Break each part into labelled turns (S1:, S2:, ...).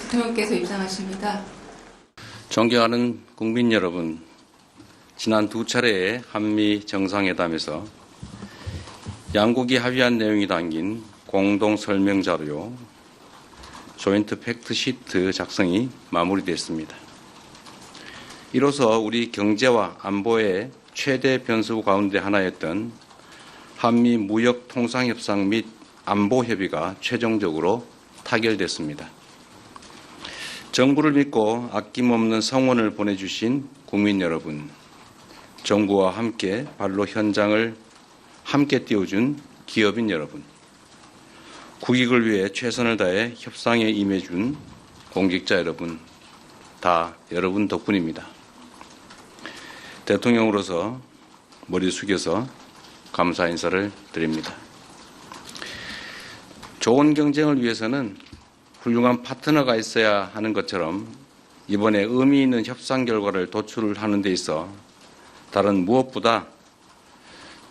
S1: 대통령께서 입장하십니다.
S2: 존경하는 국민 여러분, 지난 두 차례의 한미 정상회담에서 양국이 합의한 내용이 담긴 공동 설명 자료 조인트 팩트 시트 작성이 마무리됐습니다. 이로써 우리 경제와 안보의 최대 변수 가운데 하나였던 한미 무역 통상 협상 및 안보 협의가 최종적으로 타결됐습니다. 정부를 믿고 아낌없는 성원을 보내주신 국민 여러분, 정부와 함께 발로 현장을 함께 띄워준 기업인 여러분, 국익을 위해 최선을 다해 협상에 임해준 공직자 여러분, 다 여러분 덕분입니다. 대통령으로서 머리 숙여서 감사 인사를 드립니다. 좋은 경쟁을 위해서는 훌륭한 파트너가 있어야 하는 것처럼 이번에 의미 있는 협상 결과를 도출하는 데 있어 다른 무엇보다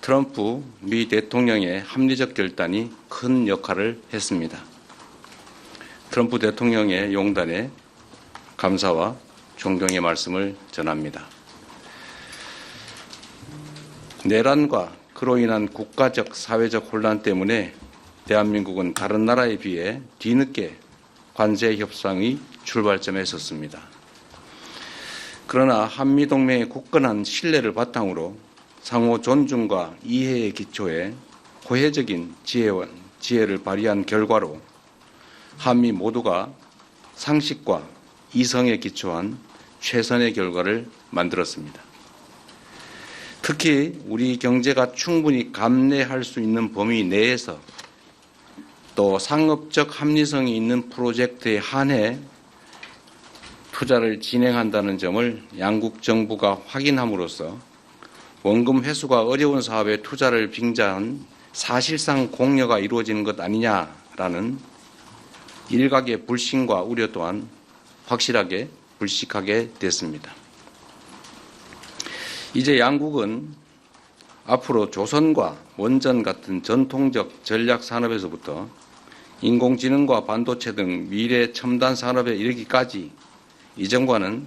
S2: 트럼프 미 대통령의 합리적 결단이 큰 역할을 했습니다. 트럼프 대통령의 용단에 감사와 존경의 말씀을 전합니다. 내란과 그로 인한 국가적, 사회적 혼란 때문에 대한민국은 다른 나라에 비해 뒤늦게 관세 협상의 출발점에 섰습니다. 그러나 한미동맹의 굳건한 신뢰를 바탕으로 상호 존중과 이해의 기초에 호혜적인 지혜를 발휘한 결과로 한미 모두가 상식과 이성에 기초한 최선의 결과를 만들었습니다. 특히 우리 경제가 충분히 감내할 수 있는 범위 내에서 또 상업적 합리성이 있는 프로젝트에 한해 투자를 진행한다는 점을 양국 정부가 확인함으로써 원금 회수가 어려운 사업에 투자를 빙자한 사실상 공여가 이루어지는 것 아니냐라는 일각의 불신과 우려 또한 확실하게 불식하게 됐습니다. 이제 양국은 앞으로 조선과 원전 같은 전통적 전략 산업에서부터 인공지능과 반도체 등 미래 첨단 산업에 이르기까지 이전과는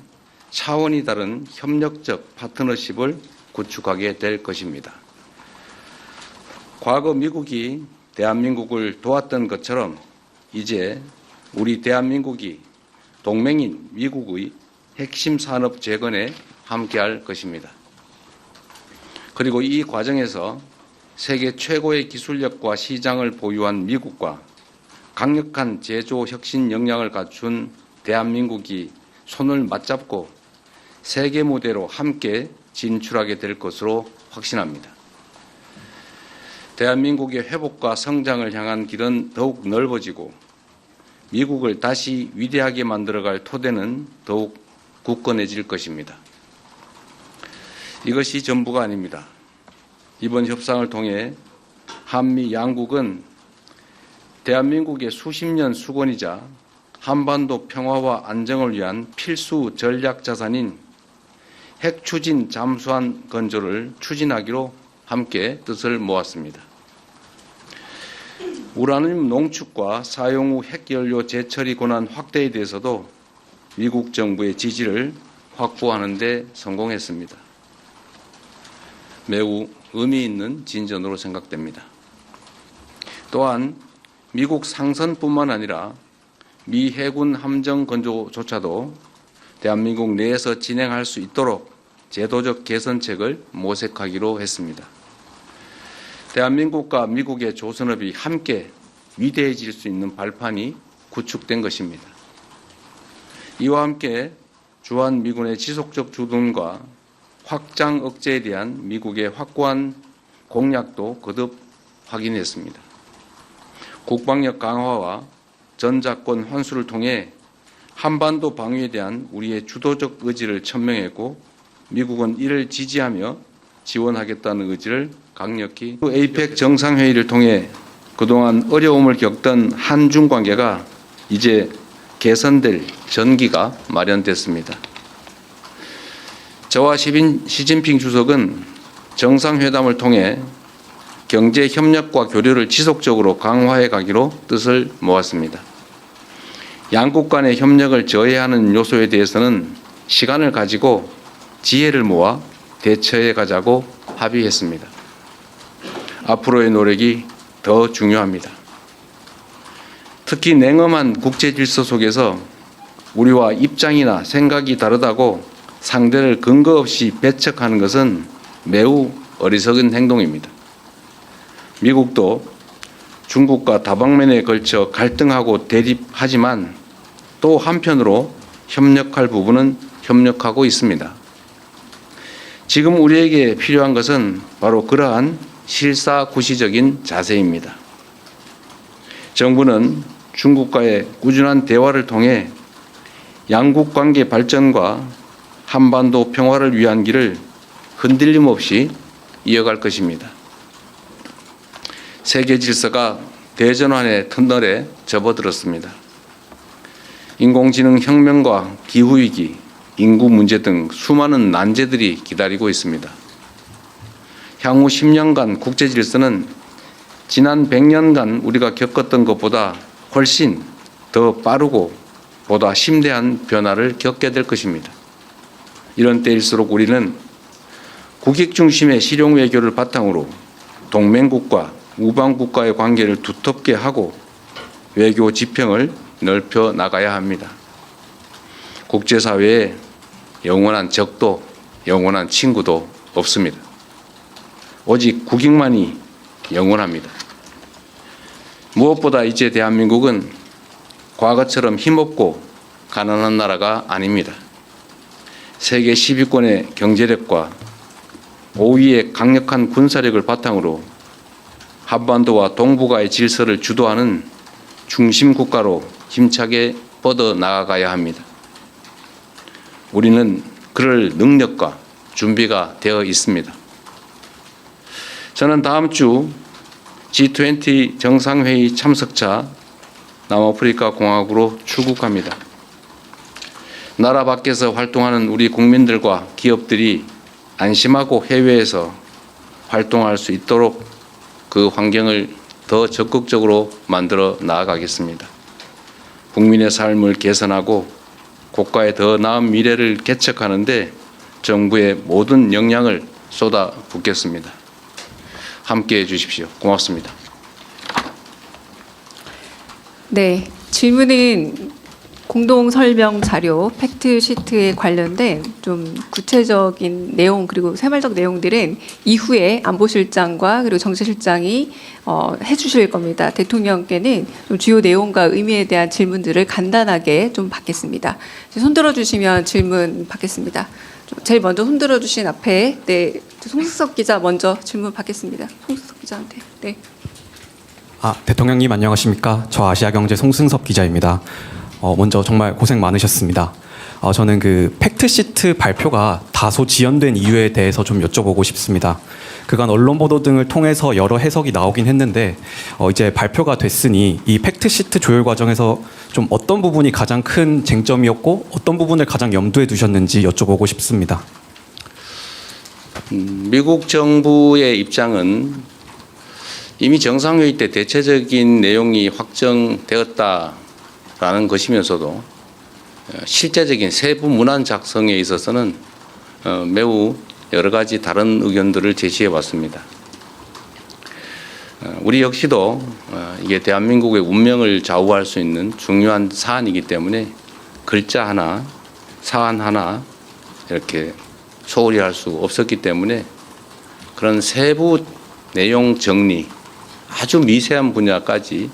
S2: 차원이 다른 협력적 파트너십을 구축하게 될 것입니다. 과거 미국이 대한민국을 도왔던 것처럼 이제 우리 대한민국이 동맹인 미국의 핵심 산업 재건에 함께할 것입니다. 그리고 이 과정에서 세계 최고의 기술력과 시장을 보유한 미국과 강력한 제조 혁신 역량을 갖춘 대한민국이 손을 맞잡고 세계 무대로 함께 진출하게 될 것으로 확신합니다. 대한민국의 회복과 성장을 향한 길은 더욱 넓어지고 미국을 다시 위대하게 만들어갈 토대는 더욱 굳건해질 것입니다. 이것이 전부가 아닙니다. 이번 협상을 통해 한미 양국은 대한민국의 수십 년 수건이자 한반도 평화와 안정을 위한 필수 전략 자산인 핵 추진 잠수함 건조를 추진하기로 함께 뜻을 모았습니다. 우라늄 농축과 사용 후 핵연료 재처리 권한 확대에 대해서도 미국 정부의 지지를 확보하는 데 성공했습니다. 매우 의미 있는 진전으로 생각됩니다. 또한 미국 상선뿐만 아니라 미 해군 함정 건조조차도 대한민국 내에서 진행할 수 있도록 제도적 개선책을 모색하기로 했습니다. 대한민국과 미국의 조선업이 함께 위대해질 수 있는 발판이 구축된 것입니다. 이와 함께 주한미군의 지속적 주둔과 확장 억제에 대한 미국의 확고한 공약도 거듭 확인했습니다. 국방력 강화와 전작권 환수를 통해 한반도 방위에 대한 우리의 주도적 의지를 천명했고 미국은 이를 지지하며 지원하겠다는 의지를 강력히 에이펙 정상회의를 통해 그동안 어려움을 겪던 한중 관계가 이제 개선될 전기가 마련됐습니다. 저와 시진핑 주석은 정상회담을 통해 경제 협력과 교류를 지속적으로 강화해 가기로 뜻을 모았습니다. 양국 간의 협력을 저해하는 요소에 대해서는 시간을 가지고 지혜를 모아 대처해 가자고 합의했습니다. 앞으로의 노력이 더 중요합니다. 특히 냉엄한 국제 질서 속에서 우리와 입장이나 생각이 다르다고 상대를 근거 없이 배척하는 것은 매우 어리석은 행동입니다. 미국도 중국과 다방면에 걸쳐 갈등하고 대립하지만 또 한편으로 협력할 부분은 협력하고 있습니다. 지금 우리에게 필요한 것은 바로 그러한 실사구시적인 자세입니다. 정부는 중국과의 꾸준한 대화를 통해 양국 관계 발전과 한반도 평화를 위한 길을 흔들림 없이 이어갈 것입니다. 세계 질서가 대전환의 터널에 접어들었습니다. 인공지능 혁명과 기후위기, 인구 문제 등 수많은 난제들이 기다리고 있습니다. 향후 10년간 국제 질서는 지난 100년간 우리가 겪었던 것보다 훨씬 더 빠르고 보다 심대한 변화를 겪게 될 것입니다. 이런 때일수록 우리는 국익 중심의 실용 외교를 바탕으로 동맹국과 우방국과의 관계를 두텁게 하고 외교 지평을 넓혀 나가야 합니다. 국제사회에 영원한 적도 영원한 친구도 없습니다. 오직 국익만이 영원합니다. 무엇보다 이제 대한민국은 과거처럼 힘없고 가난한 나라가 아닙니다. 세계 10위권의 경제력과 5위의 강력한 군사력을 바탕으로 한반도와 동북아의 질서를 주도하는 중심 국가로 힘차게 뻗어 나아가야 합니다. 우리는 그럴 능력과 준비가 되어 있습니다. 저는 다음 주 G20 정상회의 참석차 남아프리카 공화국으로 출국합니다. 나라 밖에서 활동하는 우리 국민들과 기업들이 안심하고 해외에서 활동할 수 있도록 그 환경을 더 적극적으로 만들어 나아가겠습니다. 국민의 삶을 개선하고 국가의 더 나은 미래를 개척하는 데 정부의 모든 역량을 쏟아붓겠습니다. 함께해 주십시오. 고맙습니다.
S1: 네, 질문은 공동 설명 자료 팩트시트에 관련된 좀 구체적인 내용 그리고 새말적 내용들은 이후에 안보실장과 그리고 정치실장이 해주실 겁니다. 대통령께는 좀 주요 내용과 의미에 대한 질문들을 간단하게 좀 받겠습니다. 손들어 주시면 질문 받겠습니다. 제일 먼저 손들어 주신 앞에 네, 송승섭 기자 먼저 질문 받겠습니다. 송승섭 기자한테. 네.
S3: 대통령님 안녕하십니까? 저 아시아경제 송승섭 기자입니다. 먼저 정말 고생 많으셨습니다. 저는 그 팩트시트 발표가 다소 지연된 이유에 대해서 좀 여쭤보고 싶습니다. 그간 언론 보도 등을 통해서 여러 해석이 나오긴 했는데 이제 발표가 됐으니 이 팩트시트 조율 과정에서 좀 어떤 부분이 가장 큰 쟁점이었고 어떤 부분을 가장 염두에 두셨는지 여쭤보고 싶습니다.
S2: 미국 정부의 입장은 이미 정상회의 때 대체적인 내용이 확정되었다라는 것이면서도 실제적인 세부 문안 작성에 있어서는 매우 여러 가지 다른 의견들을 제시해 왔습니다. 우리 역시도 이게 대한민국의 운명을 좌우할 수 있는 중요한 사안이기 때문에 글자 하나, 사안 하나 이렇게 소홀히 할 수 없었기 때문에 그런 세부 내용 정리, 아주 미세한 분야까지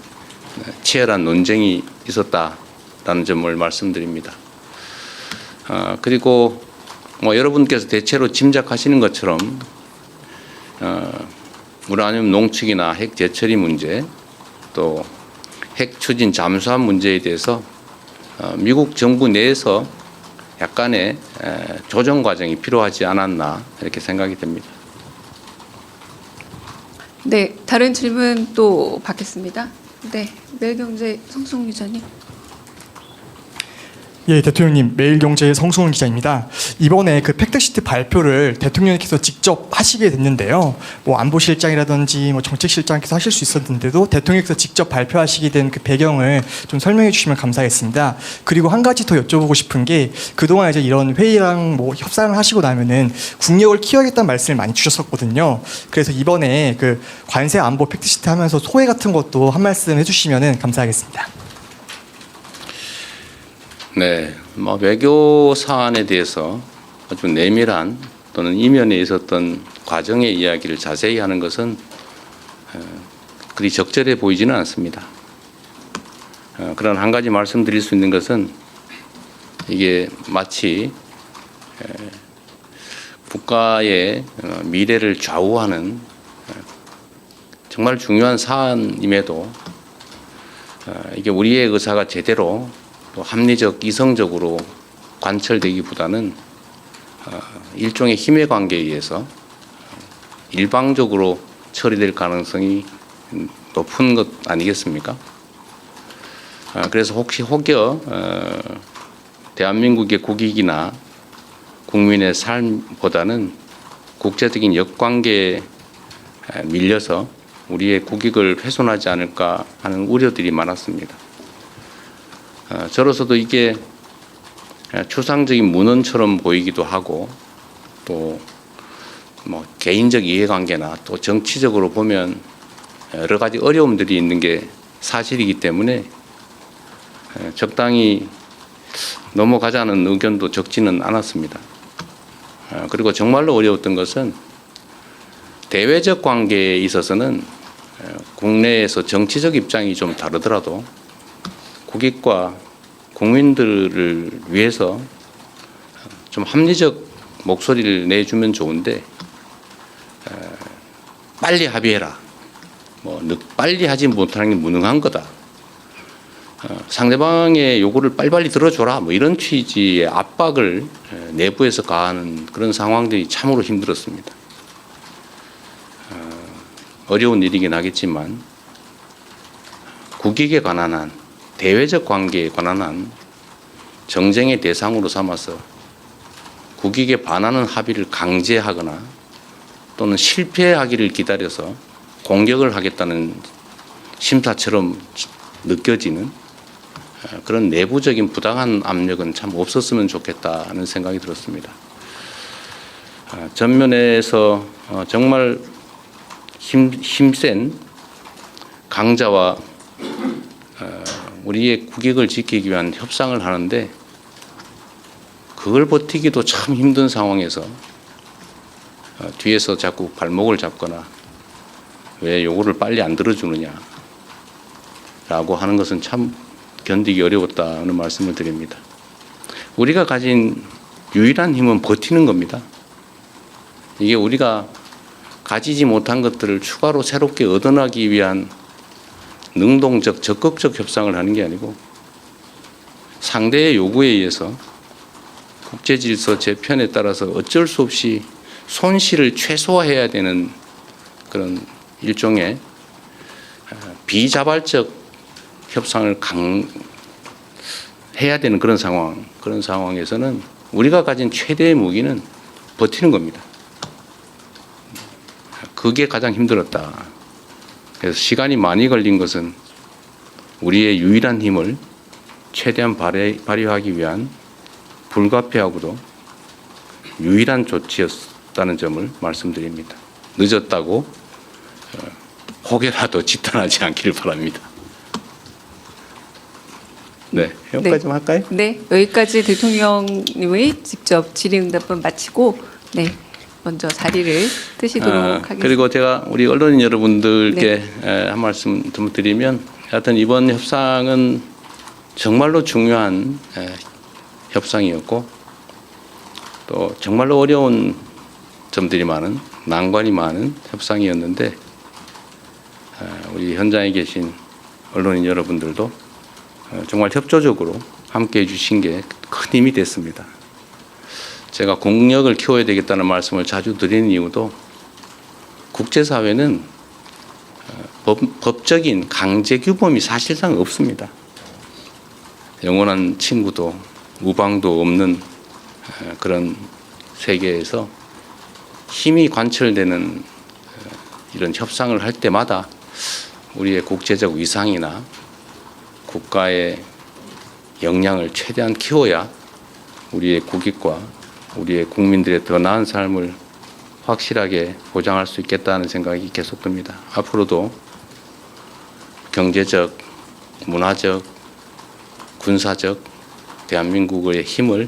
S2: 치열한 논쟁이 있었다라는 점을 말씀드립니다. 그리고 여러분께서 대체로 짐작하시는 것처럼 우라늄 농축이나 핵 재처리 문제 또 핵 추진 잠수함 문제에 대해서 미국 정부 내에서 약간의 조정 과정이 필요하지 않았나 이렇게 생각이 됩니다.
S1: 네, 다른 질문 또 받겠습니다. 네, 매일경제 송승훈 기자님.
S4: 예, 대통령님, 매일경제의 성승훈 기자입니다. 이번에 그 팩트시트 발표를 대통령께서 직접 하시게 됐는데요. 뭐 안보실장이라든지 뭐 정책실장께서 하실 수 있었는데도 대통령께서 직접 발표하시게 된 그 배경을 좀 설명해 주시면 감사하겠습니다. 그리고 한 가지 더 여쭤보고 싶은 게 그동안 이제 이런 회의랑 뭐 협상을 하시고 나면은 국력을 키워야겠다는 말씀을 많이 주셨었거든요. 그래서 이번에 그 관세 안보 팩트시트 하면서 소회 같은 것도 한 말씀 해주시면은 감사하겠습니다.
S2: 네, 뭐 외교 사안에 대해서 아주 내밀한 또는 이면에 있었던 과정의 이야기를 자세히 하는 것은 그리 적절해 보이지는 않습니다. 그런 한 가지 말씀드릴 수 있는 것은 이게 마치 국가의 미래를 좌우하는 정말 중요한 사안임에도 이게 우리의 의사가 제대로 또 합리적, 이성적으로 관철되기보다는 일종의 힘의 관계에 의해서 일방적으로 처리될 가능성이 높은 것 아니겠습니까? 그래서 혹여 대한민국의 국익이나 국민의 삶보다는 국제적인 역관계에 밀려서 우리의 국익을 훼손하지 않을까 하는 우려들이 많았습니다. 저로서도 이게 추상적인 문헌처럼 보이기도 하고 또 뭐 개인적 이해관계나 또 정치적으로 보면 여러 가지 어려움들이 있는 게 사실이기 때문에 적당히 넘어가자는 의견도 적지는 않았습니다. 그리고 정말로 어려웠던 것은 대외적 관계에 있어서는 국내에서 정치적 입장이 좀 다르더라도 국익과 국민들을 위해서 좀 합리적 목소리를 내주면 좋은데 빨리 합의해라. 뭐 빨리 하지 못하는 게 무능한 거다. 상대방의 요구를 빨리빨리 들어줘라. 뭐 이런 취지의 압박을 내부에서 가하는 그런 상황들이 참으로 힘들었습니다. 어려운 일이긴 하겠지만 국익에 관한 한 대외적 관계에 관한 한 정쟁의 대상으로 삼아서 국익에 반하는 합의를 강제하거나 또는 실패하기를 기다려서 공격을 하겠다는 심사처럼 느껴지는 그런 내부적인 부당한 압력은 참 없었으면 좋겠다는 생각이 들었습니다. 전면에서 정말 힘센 강자와 우리의 국익을 지키기 위한 협상을 하는데 그걸 버티기도 참 힘든 상황에서 뒤에서 자꾸 발목을 잡거나 왜 요구를 빨리 안 들어주느냐라고 하는 것은 참 견디기 어려웠다는 말씀을 드립니다. 우리가 가진 유일한 힘은 버티는 겁니다. 이게 우리가 가지지 못한 것들을 추가로 새롭게 얻어나기 위한 능동적, 적극적 협상을 하는 게 아니고 상대의 요구에 의해서 국제질서 재편에 따라서 어쩔 수 없이 손실을 최소화해야 되는 그런 일종의 비자발적 협상을 해야 되는 그런 상황에서는 우리가 가진 최대의 무기는 버티는 겁니다. 그게 가장 힘들었다. 그래서 시간이 많이 걸린 것은 우리의 유일한 힘을 최대한 발휘하기 위한 불가피하고도 유일한 조치였다는 점을 말씀드립니다. 늦었다고 혹여라도 지탄하지 않기를 바랍니다. 네, 여기까지만 할까요?
S1: 네, 여기까지 대통령님의 직접 질의응답은 마치고 네, 먼저 자리를 뜨시도록 하겠습니다.
S2: 그리고 제가 우리 언론인 여러분들께 한 말씀 좀 드리면 하여튼 이번 협상은 정말로 중요한 협상이었고 또 정말로 어려운 점들이 많은 난관이 많은 협상이었는데 우리 현장에 계신 언론인 여러분들도 정말 협조적으로 함께해 주신 게 큰 힘이 됐습니다. 제가 국력을 키워야 되겠다는 말씀을 자주 드리는 이유도 국제사회는 법적인 강제 규범이 사실상 없습니다. 영원한 친구도 우방도 없는 그런 세계에서 힘이 관철되는 이런 협상을 할 때마다 우리의 국제적 위상이나 국가의 역량을 최대한 키워야 우리의 국익과 우리의 국민들의 더 나은 삶을 확실하게 보장할 수 있겠다는 생각이 계속 듭니다. 앞으로도 경제적, 문화적, 군사적 대한민국의 힘을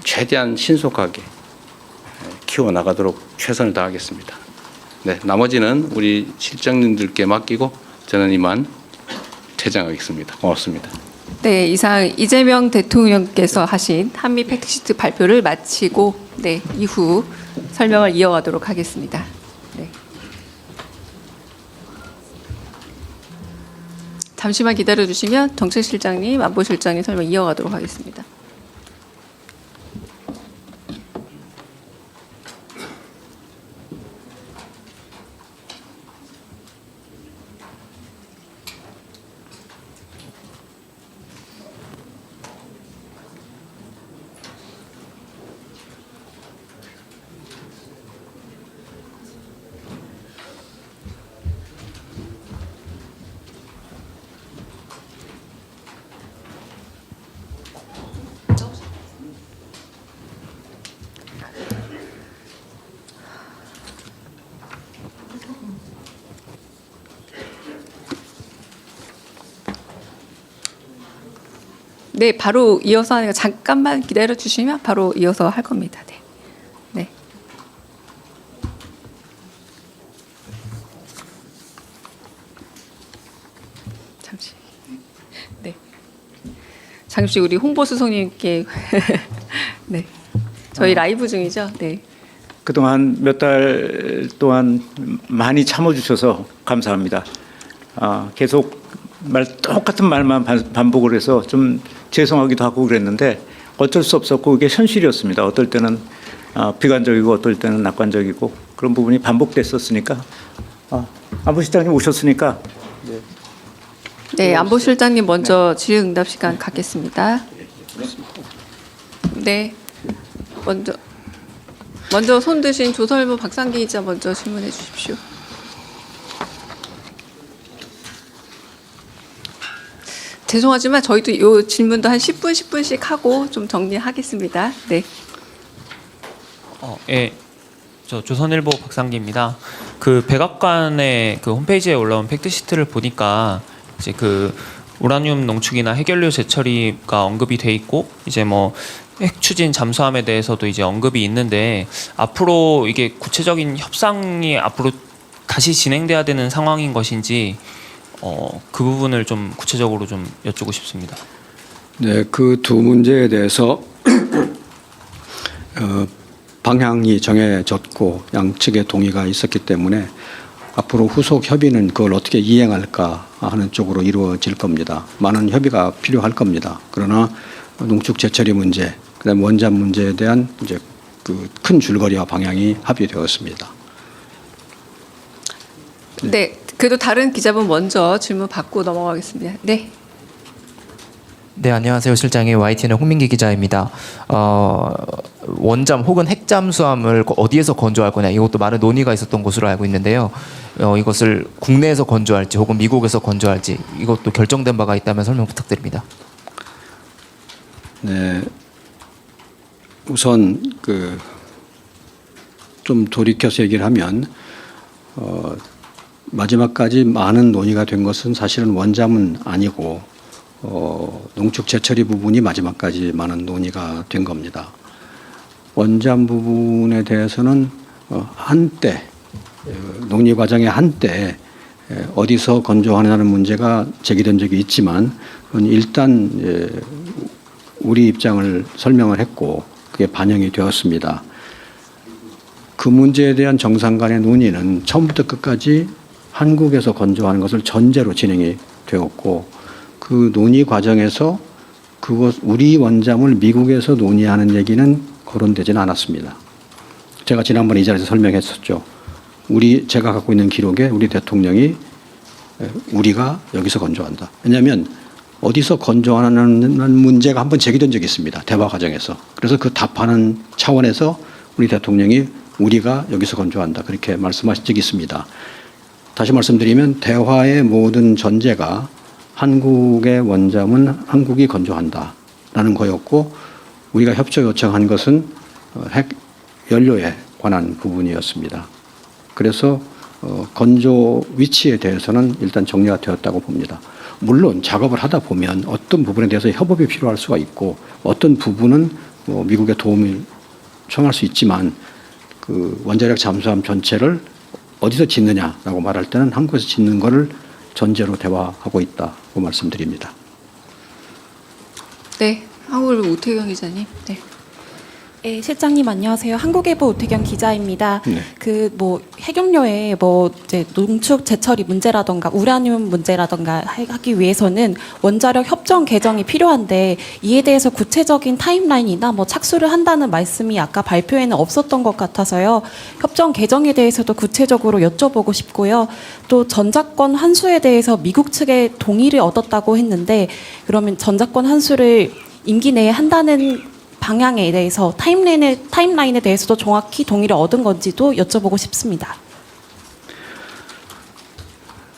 S2: 최대한 신속하게 키워나가도록 최선을 다하겠습니다. 네, 나머지는 우리 실장님들께 맡기고 저는 이만 퇴장하겠습니다. 고맙습니다.
S1: 네, 이상 이재명 대통령께서 하신 한미 팩트시트 발표를 마치고 네, 이후 설명을 이어가도록 하겠습니다. 네. 잠시만 기다려 주시면 정책실장님, 안보실장님 설명 이어가도록 하겠습니다. 네, 바로 이어서 하니까 잠깐만 기다려 주시면 바로 이어서 할 겁니다. 네. 네. 잠시. 네. 잠시 우리 홍보수석님께 네. 저희 라이브 중이죠. 네.
S5: 그동안 몇 달 동안 많이 참아주셔서 감사합니다. 계속 똑같은 말만 반복을 해서 좀 죄송하기도 하고 그랬는데 어쩔 수 없었고 그게 현실이었습니다. 어떨 때는 비관적이고 어떨 때는 낙관적이고 그런 부분이 반복됐었으니까 안보실장님 오셨으니까
S1: 네, 안보실장님 먼저 질의응답 시간 갖겠습니다. 네, 먼저 손 드신 조설모 박상기 기자 먼저 질문해 주십시오. 죄송하지만 저희도 이 질문도 한 10분씩 하고 좀 정리하겠습니다. 네.
S6: 예. 저 조선일보 박상기입니다. 그 백악관의 그 홈페이지에 올라온 팩트시트를 보니까 이제 그 우라늄 농축이나 해결료 재처리가 언급이 돼 있고 이제 뭐 핵 추진 잠수함에 대해서도 이제 언급이 있는데 앞으로 이게 구체적인 협상이 앞으로 다시 진행돼야 되는 상황인 것인지 그 부분을 좀 구체적으로 좀 여쭙고 싶습니다.
S7: 네, 그 두 문제에 대해서 방향이 정해졌고 양측의 동의가 있었기 때문에 앞으로 후속 협의는 그걸 어떻게 이행할까 하는 쪽으로 이루어질 겁니다. 많은 협의가 필요할 겁니다. 그러나 농축 재처리 문제, 그다음 원전 문제에 대한 이제 그 큰 줄거리와 방향이 합의되었습니다.
S1: 네, 그래도 다른 기자분 먼저 질문 받고 넘어가겠습니다. 네.
S8: 네, 안녕하세요. 실장의 YTN의 홍민기 기자입니다. 원잠 혹은 핵잠수함을 어디에서 건조할 거냐 이것도 많은 논의가 있었던 것으로 알고 있는데요. 이것을 국내에서 건조할지 혹은 미국에서 건조할지 이것도 결정된 바가 있다면 설명 부탁드립니다.
S7: 네, 우선 좀 돌이켜서 얘기를 하면 마지막까지 많은 논의가 된 것은 사실은 원잠은 아니고 농축 재처리 부분이 마지막까지 많은 논의가 된 겁니다. 원잠 부분에 대해서는 한때 논의 과정의 한때 어디서 건조하느냐는 문제가 제기된 적이 있지만 일단 우리 입장을 설명을 했고 그게 반영이 되었습니다. 그 문제에 대한 정상 간의 논의는 처음부터 끝까지 한국에서 건조하는 것을 전제로 진행이 되었고 그 논의 과정에서 우리 원잠을 미국에서 논의하는 얘기는 거론되지는 않았습니다. 제가 지난번에 이 자리에서 설명했었죠. 제가 갖고 있는 기록에 우리 대통령이 우리가 여기서 건조한다. 왜냐하면 어디서 건조하는 문제가 한번 제기된 적이 있습니다. 대화 과정에서. 그래서 그 답하는 차원에서 우리 대통령이 우리가 여기서 건조한다 그렇게 말씀하신 적이 있습니다. 다시 말씀드리면 대화의 모든 전제가 한국의 원잠은 한국이 건조한다라는 거였고 우리가 협조 요청한 것은 핵 연료에 관한 부분이었습니다. 그래서 건조 위치에 대해서는 일단 정리가 되었다고 봅니다. 물론 작업을 하다 보면 어떤 부분에 대해서 협업이 필요할 수가 있고 어떤 부분은 미국의 도움을 청할 수 있지만 그 원자력 잠수함 전체를 어디서 짓느냐라고 말할 때는 한국에서 짓는 것을 전제로 대화하고 있다고 말씀드립니다.
S1: 네, 한국일보 우태경 기자님. 네.
S9: 네, 실장님 안녕하세요. 한국일보 우태경 기자입니다.
S7: 네.
S9: 그 뭐 핵연료에 뭐 이제 농축 재처리 문제라던가 우라늄 문제라던가 하기 위해서는 원자력 협정 개정이 필요한데 이에 대해서 구체적인 타임라인이나 뭐 착수를 한다는 말씀이 아까 발표에는 없었던 것 같아서요. 협정 개정에 대해서도 구체적으로 여쭤보고 싶고요. 또 전자권 환수에 대해서 미국 측의 동의를 얻었다고 했는데 그러면 전자권 환수를 임기 내에 한다는 방향에 대해서 타임라인에 대해서도 정확히 동의를 얻은 건지도 여쭤보고 싶습니다.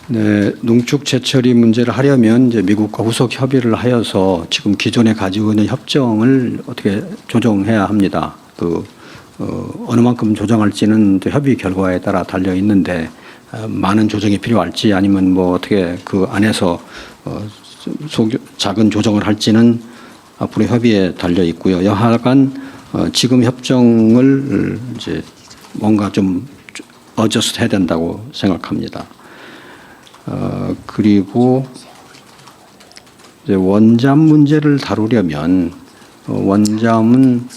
S7: 네, 농축 재처리 문제를 하려면 이제 미국과 후속 협의를 하여서 지금 기존에 가지고 있는 협정을 어떻게 조정해야 합니다. 어느 만큼 조정할지는 또 협의 결과에 따라 달려 있는데 많은 조정이 필요할지 아니면 뭐 어떻게 그 안에서 작은 조정을 할지는 앞으로 협의에 달려 있고요. 여하간 지금 협정을 이제 뭔가 좀 어저스트 해야 된다고 생각합니다. 그리고 이제 원잠 문제를 다루려면 원잠은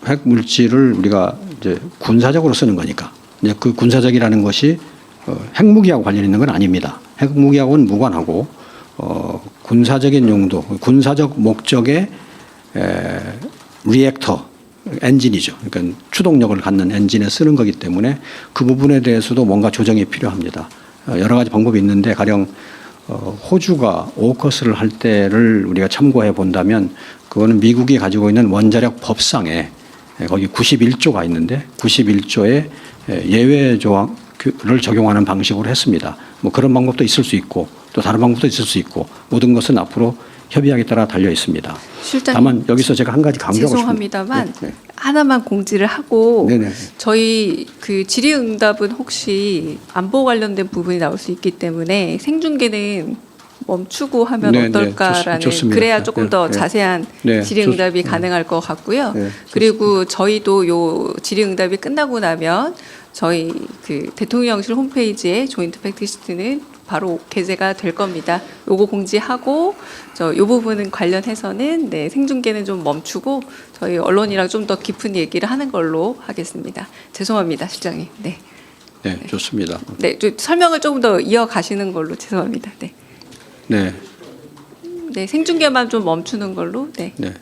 S7: 핵 물질을 우리가 이제 군사적으로 쓰는 거니까 이제 그 군사적이라는 것이 핵무기하고 관련 있는 건 아닙니다. 핵무기하고는 무관하고 군사적인 용도, 군사적 목적의 리액터, 엔진이죠. 그러니까 추동력을 갖는 엔진에 쓰는 거기 때문에 그 부분에 대해서도 뭔가 조정이 필요합니다. 여러 가지 방법이 있는데 가령 호주가 오커스를 할 때를 우리가 참고해 본다면 그거는 미국이 가지고 있는 원자력 법상에 거기 91조가 있는데 91조에 예외 조항을 적용하는 방식으로 했습니다. 뭐 그런 방법도 있을 수 있고 또 다른 방법도 있을 수 있고 모든 것은 앞으로 협의하기에 따라 달려 있습니다.
S1: 실장님,
S7: 다만 여기서 제가 한 가지 강조하고
S1: 죄송합니다만
S7: 싶습니다. 네.
S1: 하나만 공지를 하고
S7: 네네.
S1: 저희 그 질의응답은 혹시 안보 관련된 부분이 나올 수 있기 때문에 생중계는 멈추고 하면
S7: 네, 네.
S1: 어떨까라는
S7: 좋습니다.
S1: 그래야 조금
S7: 네,
S1: 더
S7: 네.
S1: 자세한
S7: 네,
S1: 질의응답이 가능할 것 같고요.
S7: 네,
S1: 그리고 저희도 요 질의응답이 끝나고 나면 저희 그 대통령실 홈페이지에 조인트 팩트시트는 바로 게재가 될 겁니다. 요거 공지하고 요 부분은 관련해서는 네, 생중계는 좀 멈추고 저희 언론이랑 좀 더 깊은 얘기를 하는 걸로 하겠습니다. 죄송합니다, 실장님. 네.
S7: 네, 좋습니다.
S1: 네, 좀 설명을 조금 더 이어가시는 걸로 죄송합니다. 네.
S7: 네,
S1: 네, 생중계만 좀 멈추는 걸로. 네.
S7: 네.